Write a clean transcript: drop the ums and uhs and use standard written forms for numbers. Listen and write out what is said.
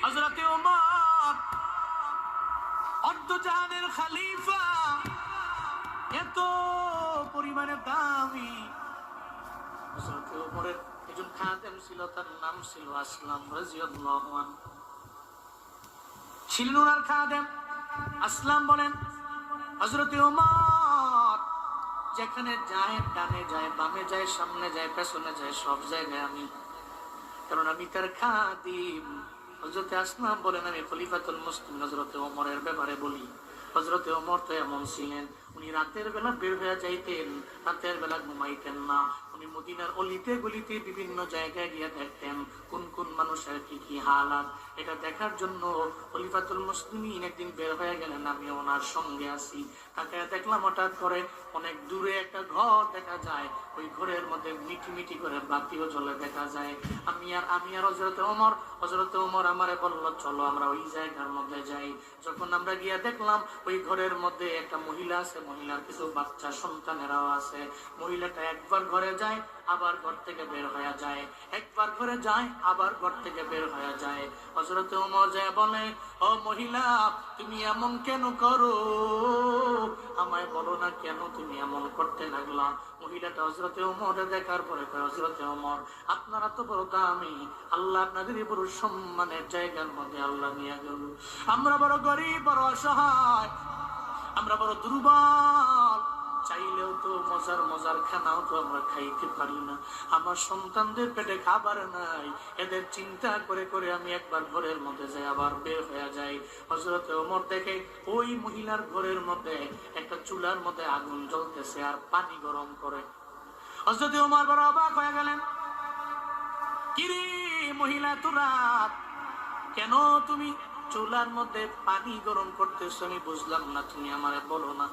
হযরত ওমর অর্ধজাহানের খলিফা, এত পরিমাণে দামি। হযরত ওমরের একজন খাদেম ছিল, তার নাম ছিল আসলাম রাদিয়াল্লাহু আনহু। ছিলেন ওনার খাদেম। আসলাম বলেন, হযরত ওমর যেখানে যায়, ডানে যায়, বামে যায়, সামনে যায়, পেছনে যায়, সব জায়গায় আমি, কারণ আমি তার খাদিম। হযরত আসলাম বলেন, আমি খলিফাতুল মুসলিম হযরত ওমরের ব্যাপারে বলি, হযরত ওমর তো এমন ছিলেন, উনি রাতের বেলা বের হয়ে যাইতেন, রাতের বেলা ঘুমাইতেন না। উনি মদিনার অলিতে গলিতে বিভিন্ন জায়গায় গিয়ে দেখতেন কোন কোন মানুষের কি কি হালাত। এটা দেখার জন্য খলিফাতুল মুসলিমিন একদিন বের হয়ে গেলেন, আমি ওনার সঙ্গে আছি। তাকে দেখলাম হঠাৎ করে অনেক দূরে একটা ঘর দেখা যায়, ওই ঘরের মধ্যে মিটি মিটি করে বাতিও জ্বলে দেখা যায়। আমি আর হযরত ওমর আমারে বলল, চলো আমরা ওই জায়গার মধ্যে যাই। যখন আমরা গিয়া দেখলাম ওই ঘরের মধ্যে একটা মহিলা আছে, মহিলার কিছু বাচ্চা সন্তানেরাও আছে। মহিলাটা একবার ঘরে যায়, আবার ঘর থেকে বের হয়ে যায়, একবার ঘরে যায়, আবার ঘর থেকে বের হয়ে যায়। হযরত ওমর যায় বলে, ও মহিলা, তুমি এমন কেন করো? আমায় বলো না কেন তুমি এমন করতে লাগলা? মহিলাটা হযরত ওমরের দেখার পরে কয়, হযরত ওমর, আপনারা তো বড় দামি, আল্লাহ আপনাদের বড় সম্মানের জায়গার মধ্যে আল্লাহ নিয়ে গেল। আমরা বড় গরিব, বড় অসহায়, আমরা বড় দুর্বল, চাইলেও তো মজার মজার খানাও তো আমরা খাইতে পারি না। আমার সন্তানদের পেটে খাবার নাই, এদের চিন্তা করে করে আমি একবার ঘরের মধ্যে যাই, আবার বের হয়ে যাই। হযরত ওমর দেখে ওই মহিলার ঘরের মধ্যে একটা চুলার মধ্যে আগুন জ্বলতেছে আর পানি গরম করে। হযরত ওমর বড় অবাক হয়ে গেলেন, কিরে মহিলা, তোরা কেন তুমি চুলার মধ্যে পানি গরম করতেছো? আমি বুঝলাম না, তুমি আমারে বলো না।